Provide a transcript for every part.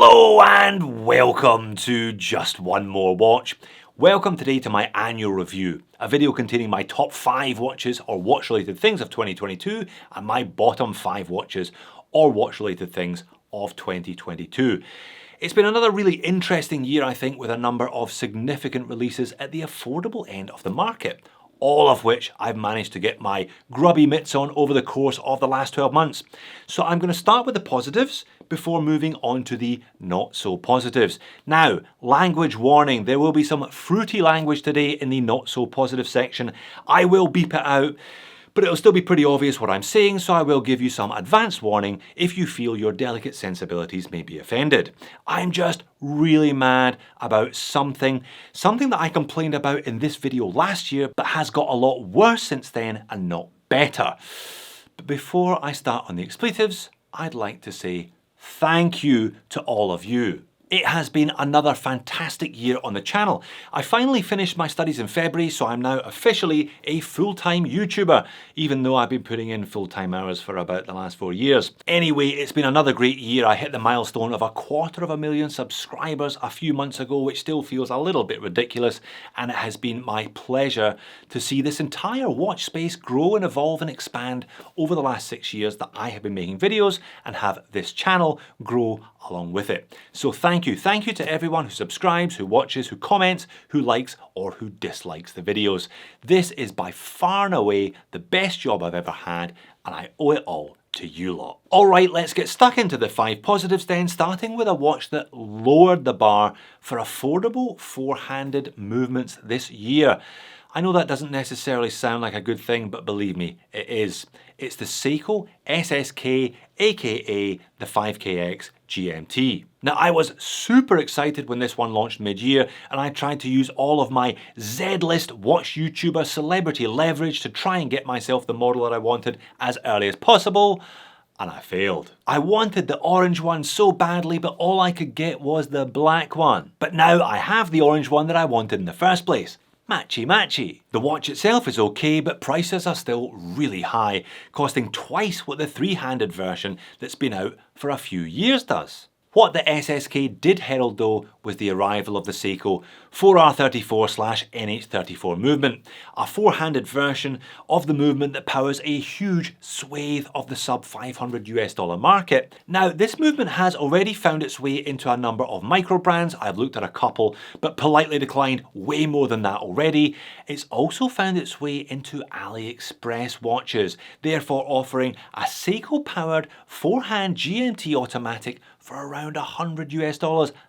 Hello and welcome to Just One More Watch. Welcome today to my annual review, a video containing my top 5 watches or watch related things of 2022 and my bottom 5 watches or watch related things of 2022. It's been another really interesting year, I think, with a number of significant releases at the affordable end of the market, all of which I've managed to get my grubby mitts on over the course of the last 12 months. So I'm going to start with the positives before moving on to the not so positives. Now, language warning, there will be some fruity language today in the not so positive section. I will beep it out, but it'll still be pretty obvious what I'm saying, so I will give you some advance warning if you feel your delicate sensibilities may be offended. I'm just really mad about something that I complained about in this video last year, but has got a lot worse since then and not better. But before I start on the expletives, I'd like to say thank you to all of you. It has been another fantastic year on the channel. I finally finished my studies in February, so I'm now officially a full-time YouTuber, even though I've been putting in full-time hours for about the last 4 years. Anyway, it's been another great year. I hit the milestone of 250,000 subscribers a few months ago, which still feels a little bit ridiculous, and it has been my pleasure to see this entire watch space grow and evolve and expand over the last 6 years that I have been making videos and have this channel grow along with it. So thank you to everyone who subscribes, who watches, who comments, who likes or who dislikes the videos. This is by far and away the best job I've ever had, and I owe it all to you lot. Alright, let's get stuck into the 5 positives then, starting with a watch that lowered the bar for affordable four-handed movements this year. I know that doesn't necessarily sound like a good thing, but believe me, it is. It's the Seiko SSK, aka the 5KX GMT. Now, I was super excited when this one launched mid-year, and I tried to use all of my Z-list watch YouTuber celebrity leverage to try and get myself the model that I wanted as early as possible, and I failed. I wanted the orange one so badly, but all I could get was the black one. But now I have the orange one that I wanted in the first place. Matchy matchy. The watch itself is okay, but prices are still really high, costing twice what the three-handed version that's been out for a few years does. What the SSK did herald though was the arrival of the Seiko 4R34/NH34 movement, a four-handed version of the movement that powers a huge swathe of the sub $500 US market. Now, this movement has already found its way into a number of micro brands. I've looked at a couple, but politely declined way more than that already. It's also found its way into AliExpress watches, therefore offering a Seiko-powered four-hand GMT automatic for around $100 US.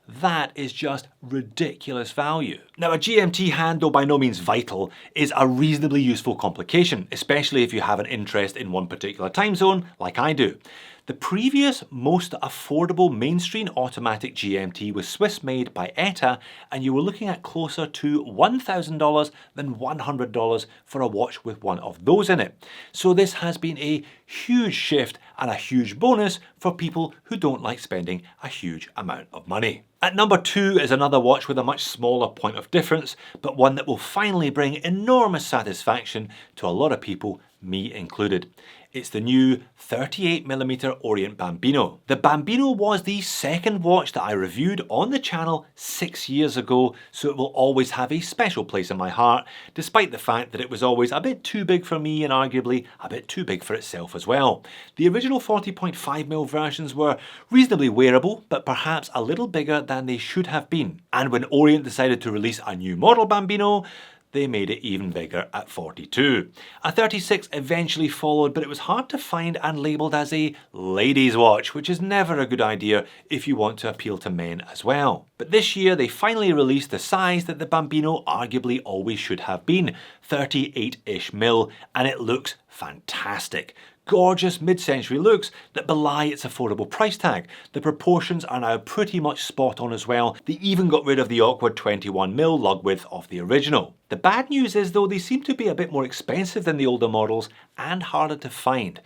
That is just ridiculous value. Now, a GMT hand, though by no means vital, is a reasonably useful complication, especially if you have an interest in one particular time zone, like I do. The previous most affordable mainstream automatic GMT was Swiss made by ETA, and you were looking at closer to $1,000 than $100 for a watch with one of those in it. So this has been a huge shift and a huge bonus for people who don't like spending a huge amount of money. At number 2 is another watch with a much smaller point of difference, but one that will finally bring enormous satisfaction to a lot of people, me included. It's the new 38mm Orient Bambino. The Bambino was the second watch that I reviewed on the channel 6 years ago, so it will always have a special place in my heart, despite the fact that it was always a bit too big for me and arguably a bit too big for itself as well. The original 40.5mm versions were reasonably wearable, but perhaps a little bigger than they should have been. And when Orient decided to release a new model Bambino, they made it even bigger at 42. A 36 eventually followed, but it was hard to find and labelled as a ladies' watch, which is never a good idea if you want to appeal to men as well. But this year they finally released the size that the Bambino arguably always should have been, 38-ish mil, and it looks fantastic. Gorgeous mid-century looks that belie its affordable price tag. The proportions are now pretty much spot on as well. They even got rid of the awkward 21mm lug width of the original. The bad news is though, they seem to be a bit more expensive than the older models and harder to find.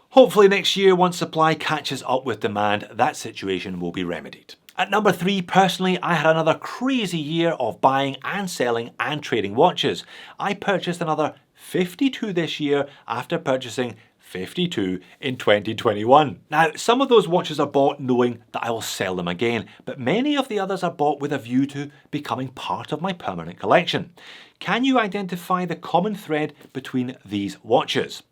Hopefully next year, once supply catches up with demand, that situation will be remedied. At number 3, personally, I had another crazy year of buying and selling and trading watches. I purchased another 52 this year after purchasing BB52 in 2021. Now, some of those watches are bought knowing that I will sell them again, but many of the others are bought with a view to becoming part of my permanent collection. Can you identify the common thread between these watches?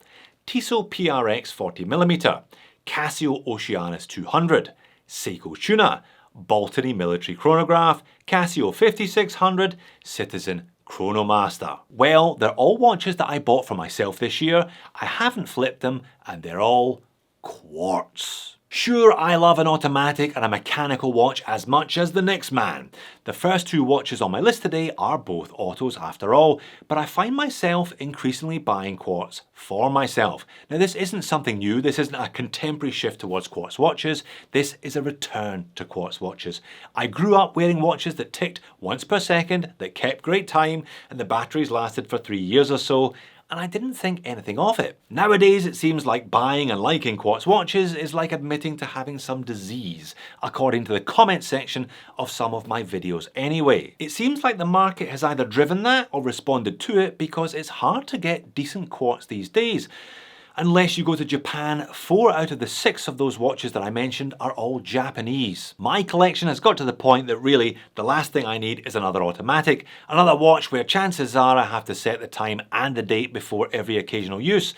Tissot PRX 40mm, Casio Oceanus 200, Seiko Tuna, Baltony Military Chronograph, Casio 5600, Citizen Chronomaster. Well, they're all watches that I bought for myself this year. I haven't flipped them, and they're all quartz. Sure, I love an automatic and a mechanical watch as much as the next man. The first two watches on my list today are both autos after all, but I find myself increasingly buying quartz for myself. Now, this isn't something new. This isn't a contemporary shift towards quartz watches. This is a return to quartz watches. I grew up wearing watches that ticked once per second, that kept great time, and the batteries lasted for 3 years or so, and I didn't think anything of it. Nowadays, it seems like buying and liking quartz watches is like admitting to having some disease, according to the comment section of some of my videos anyway. It seems like the market has either driven that or responded to it because it's hard to get decent quartz these days. Unless you go to Japan, 4 out of the 6 of those watches that I mentioned are all Japanese. My collection has got to the point that really the last thing I need is another automatic, another watch where chances are I have to set the time and the date before every occasional use.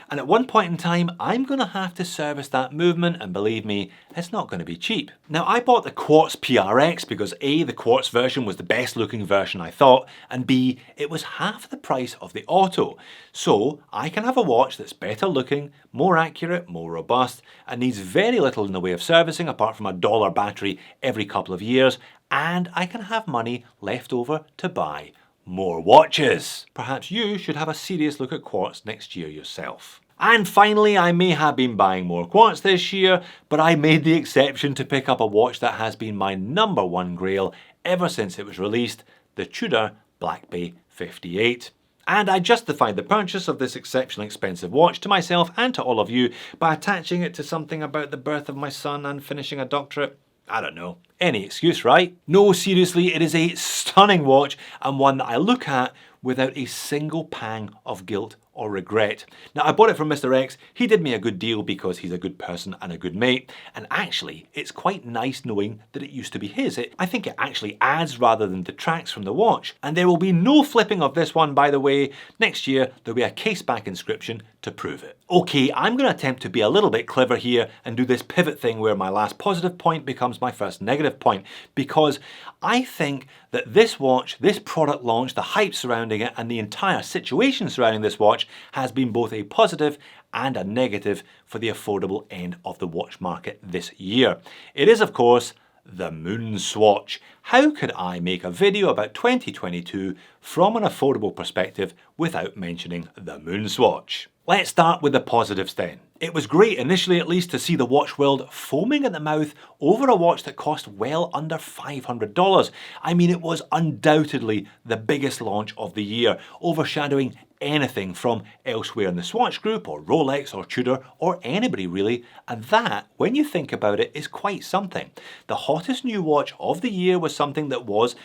And at one point in time, I'm going to have to service that movement, and believe me, it's not going to be cheap. Now, I bought the Quartz PRX because A, the Quartz version was the best looking version I thought, and B, it was half the price of the Auto. So I can have a watch that's better looking, more accurate, more robust, and needs very little in the way of servicing apart from a dollar battery every couple of years, and I can have money left over to buy more watches. Perhaps you should have a serious look at quartz next year yourself. And finally, I may have been buying more quartz this year, but I made the exception to pick up a watch that has been my #1 grail ever since it was released, the Tudor BB58. And I justified the purchase of this exceptionally expensive watch to myself and to all of you by attaching it to something about the birth of my son and finishing a doctorate. I don't know. Any excuse, right? No, seriously, it is a stunning watch and one that I look at without a single pang of guilt or regret. Now, I bought it from Mr. X. He did me a good deal because he's a good person and a good mate. And actually, it's quite nice knowing that it used to be his. I think it actually adds rather than detracts from the watch. And there will be no flipping of this one, by the way. Next year, there'll be a case back inscription to prove it. Okay, I'm going to attempt to be a little bit clever here and do this pivot thing where my last positive point becomes my first negative point, because I think that this watch, this product launch, the hype surrounding it, and the entire situation surrounding this watch has been both a positive and a negative for the affordable end of the watch market this year. It is, of course, the MoonSwatch. How could I make a video about 2022 from an affordable perspective without mentioning the MoonSwatch? Let's start with the positives then. It was great, initially at least, to see the watch world foaming at the mouth over a watch that cost well under $500. I mean, it was undoubtedly the biggest launch of the year, overshadowing anything from elsewhere in the Swatch Group or Rolex or Tudor or anybody really, and that, when you think about it, is quite something. The hottest new watch of the year was something that was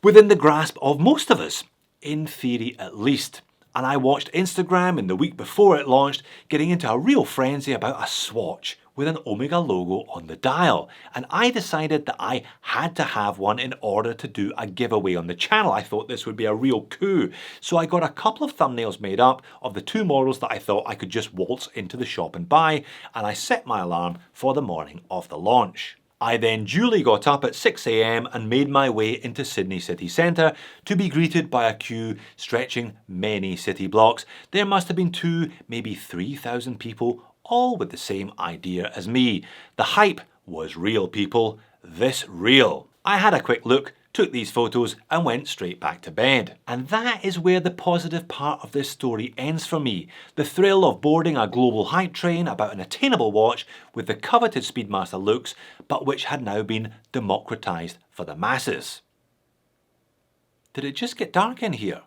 within the grasp of most of us, in theory at least. And I watched Instagram in the week before it launched getting into a real frenzy about a Swatch with an Omega logo on the dial. And I decided that I had to have one in order to do a giveaway on the channel. I thought this would be a real coup. So I got a couple of thumbnails made up of the two models that I thought I could just waltz into the shop and buy, and I set my alarm for the morning of the launch. I then duly got up at 6 AM and made my way into Sydney city centre to be greeted by a queue stretching many city blocks. There must have been 2, maybe 3,000 people, all with the same idea as me. The hype was real, people. This real. I had a quick look, took these photos and went straight back to bed. And that is where the positive part of this story ends for me. The thrill of boarding a global hype train about an attainable watch with the coveted Speedmaster looks, but which had now been democratised for the masses. Did it just get dark in here?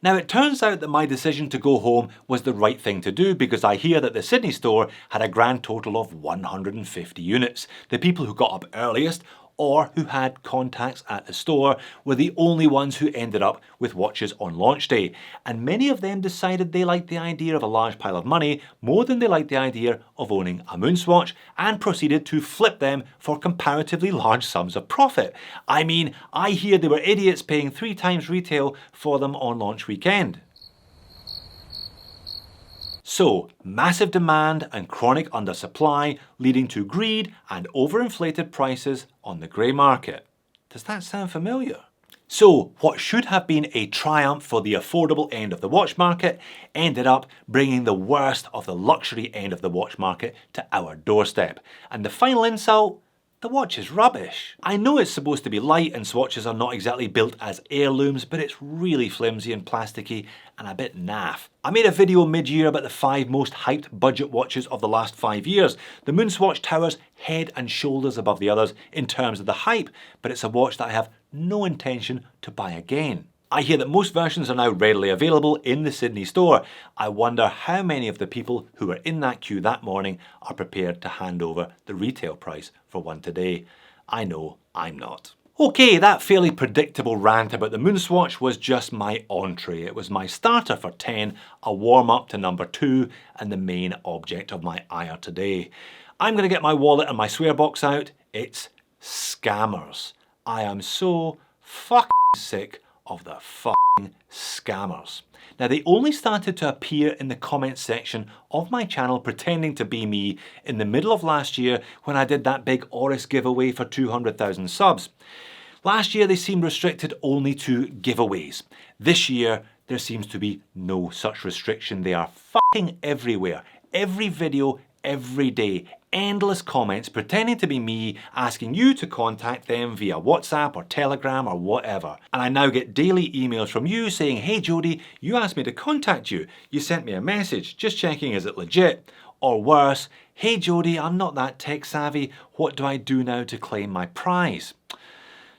Now, it turns out that my decision to go home was the right thing to do, because I hear that the Sydney store had a grand total of 150 units. The people who got up earliest or who had contacts at the store were the only ones who ended up with watches on launch day, and many of them decided they liked the idea of a large pile of money more than they liked the idea of owning a MoonSwatch, and proceeded to flip them for comparatively large sums of profit. I mean, I hear they were idiots paying 3 times retail for them on launch weekend. So, massive demand and chronic undersupply leading to greed and overinflated prices on the grey market. Does that sound familiar? So, what should have been a triumph for the affordable end of the watch market ended up bringing the worst of the luxury end of the watch market to our doorstep. And the final insult? The watch is rubbish. I know it's supposed to be light and swatches are not exactly built as heirlooms, but it's really flimsy and plasticky and a bit naff. I made a video mid-year about the 5 most hyped budget watches of the last 5 years. The MoonSwatch towers head and shoulders above the others in terms of the hype, but it's a watch that I have no intention to buy again. I hear that most versions are now readily available in the Sydney store. I wonder how many of the people who were in that queue that morning are prepared to hand over the retail price for one today. I know I'm not. Okay, that fairly predictable rant about the MoonSwatch was just my entree. It was my starter for 10, a warm-up to number 2, and the main object of my ire today. I'm going to get my wallet and my swear box out. It's scammers. I am so fucking sick of the fucking scammers. Now, they only started to appear in the comments section of my channel pretending to be me in the middle of last year when I did that big Oris giveaway for 200,000 subs. Last year they seemed restricted only to giveaways. This year there seems to be no such restriction. They are fucking everywhere. Every video, every day. Endless comments pretending to be me, asking you to contact them via WhatsApp or Telegram or whatever. And I now get daily emails from you saying, "Hey Jody, you asked me to contact you. You sent me a message, just checking is it legit?" Or worse, "Hey Jody, I'm not that tech savvy. What do I do now to claim my prize?"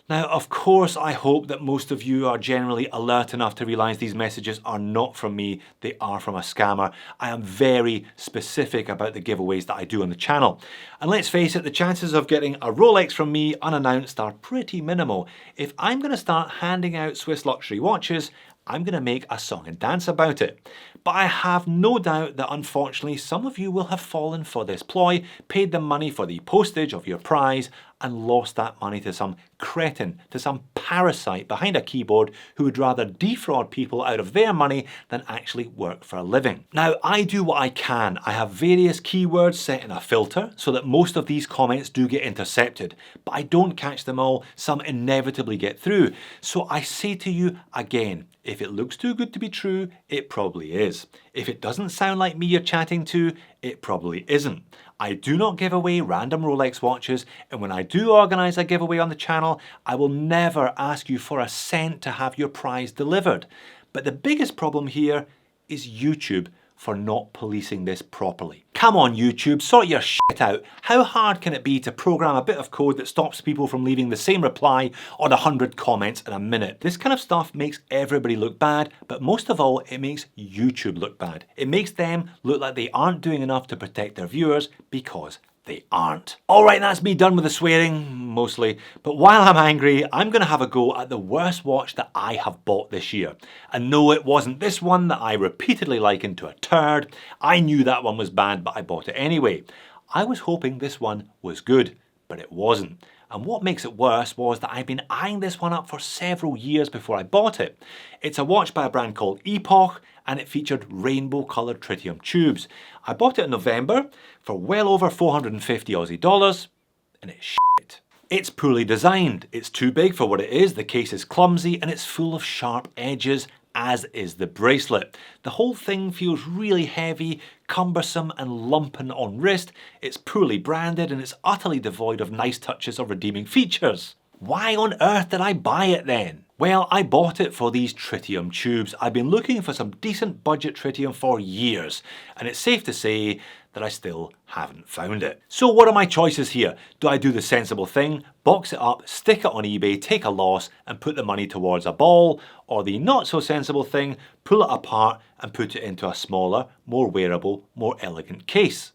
Now, of course, I hope that most of you are generally alert enough to realise these messages are not from me, they are from a scammer. I am very specific about the giveaways that I do on the channel. And let's face it, the chances of getting a Rolex from me unannounced are pretty minimal. If I'm going to start handing out Swiss luxury watches, I'm going to make a song and dance about it. But I have no doubt that unfortunately some of you will have fallen for this ploy, paid the money for the postage of your prize, and lost that money to some cretin, to some parasite behind a keyboard who would rather defraud people out of their money than actually work for a living. Now, I do what I can. I have various keywords set in a filter so that most of these comments do get intercepted, but I don't catch them all. Some inevitably get through. So I say to you again, if it looks too good to be true, it probably is. If it doesn't sound like me you're chatting to, it probably isn't. I do not give away random Rolex watches, and when I do organise a giveaway on the channel, I will never ask you for a cent to have your prize delivered. But the biggest problem here is YouTube for not policing this properly. Come on YouTube, sort your shit out. How hard can it be to program a bit of code that stops people from leaving the same reply on 100 comments in a minute? This kind of stuff makes everybody look bad, but most of all, it makes YouTube look bad. It makes them look like they aren't doing enough to protect their viewers because they aren't. Alright, that's me done with the swearing, mostly. But while I'm angry, I'm going to have a go at the worst watch that I have bought this year. And no, it wasn't this one that I repeatedly likened to a turd. I knew that one was bad, but I bought it anyway. I was hoping this one was good, but it wasn't. And what makes it worse was that I've been eyeing this one up for several years before I bought it. It's a watch by a brand called Epoch, and it featured rainbow coloured tritium tubes. I bought it in November for well over 450 Aussie dollars, and it's shit. It's poorly designed, it's too big for what it is, the case is clumsy, and it's full of sharp edges, as is the bracelet. The whole thing feels really heavy, cumbersome and lumping on wrist. It's poorly branded and it's utterly devoid of nice touches or redeeming features. Why on earth did I buy it then? Well, I bought it for these tritium tubes. I've been looking for some decent budget tritium for years, and it's safe to say that I still haven't found it. So what are my choices here? Do I do the sensible thing, box it up, stick it on eBay, take a loss and put the money towards a ball? Or the not so sensible thing, pull it apart and put it into a smaller, more wearable, more elegant case?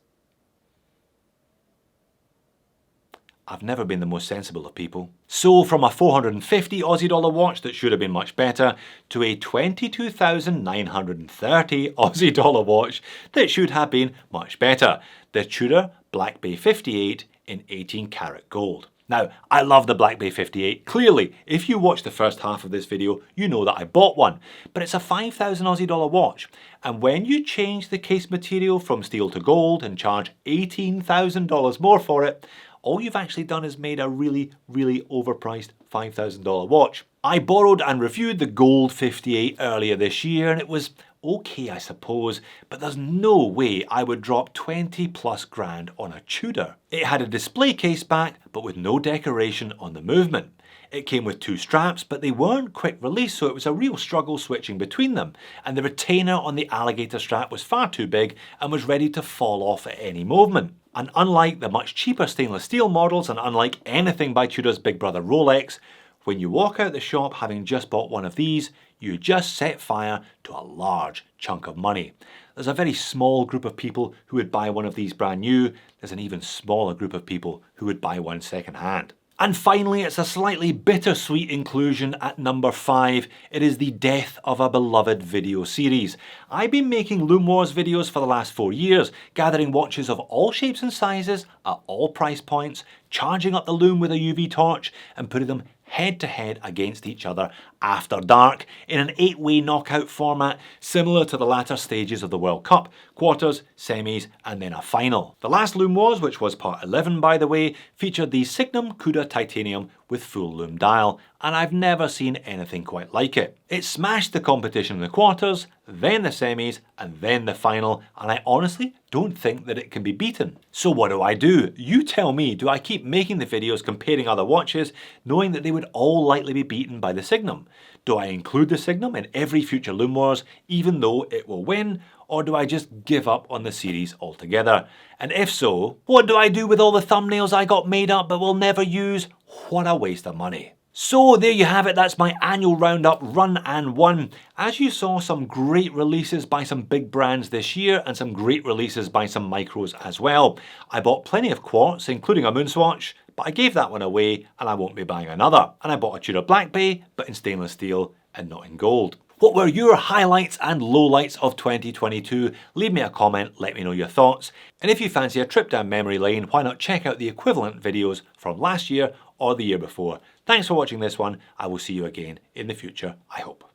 I've never been the most sensible of people. So from a 450 Aussie dollar watch that should have been much better, to a 22,930 Aussie dollar watch that should have been much better. The Tudor BB58 in 18 karat gold. Now, I love the BB58. Clearly, if you watch the first half of this video, you know that I bought one. But it's a 5,000 Aussie dollar watch. And when you change the case material from steel to gold and charge $18,000 more for it, all you've actually done is made a really, really overpriced $5,000 watch. I borrowed and reviewed the gold 58 earlier this year, and it was okay, I suppose, but there's no way I would drop 20 plus grand on a Tudor. It had a display case back, but with no decoration on the movement. It came with two straps, but they weren't quick release, so it was a real struggle switching between them. And the retainer on the alligator strap was far too big and was ready to fall off at any movement. And unlike the much cheaper stainless steel models, and unlike anything by Tudor's big brother Rolex, when you walk out the shop having just bought one of these, you just set fire to a large chunk of money. There's a very small group of people who would buy one of these brand new. There's an even smaller group of people who would buy one second hand. And finally, it's a slightly bittersweet inclusion at number 5. It is the death of a beloved video series. I've been making Lume Wars videos for the last 4 years, gathering watches of all shapes and sizes, at all price points, charging up the Lume with a UV torch, and putting them head to head against each other after dark in an 8-way knockout format similar to the latter stages of the World Cup, quarters, semis and then a final. The last Lume Wars, which was part 11 by the way, featured the Signum Cuda titanium with full Lume dial, and I've never seen anything quite like it. It smashed the competition in the quarters, then the semis and then the final, and I honestly don't think that it can be beaten. So what do? You tell me, do I keep making the videos comparing other watches knowing that they would all likely be beaten by the Signum? Do I include the Signum in every future Lume Wars even though it will win, or do I just give up on the series altogether? And if so, what do I do with all the thumbnails I got made up but will never use? What a waste of money. So there you have it, that's my annual roundup run and won. As you saw, some great releases by some big brands this year and some great releases by some micros as well. I bought plenty of Quartz, including a MoonSwatch, but I gave that one away and I won't be buying another. And I bought a Tudor Black Bay, but in stainless steel and not in gold. What were your highlights and lowlights of 2022? Leave me a comment, let me know your thoughts. And if you fancy a trip down memory lane, why not check out the equivalent videos from last year or the year before. Thanks for watching this one. I will see you again in the future, I hope.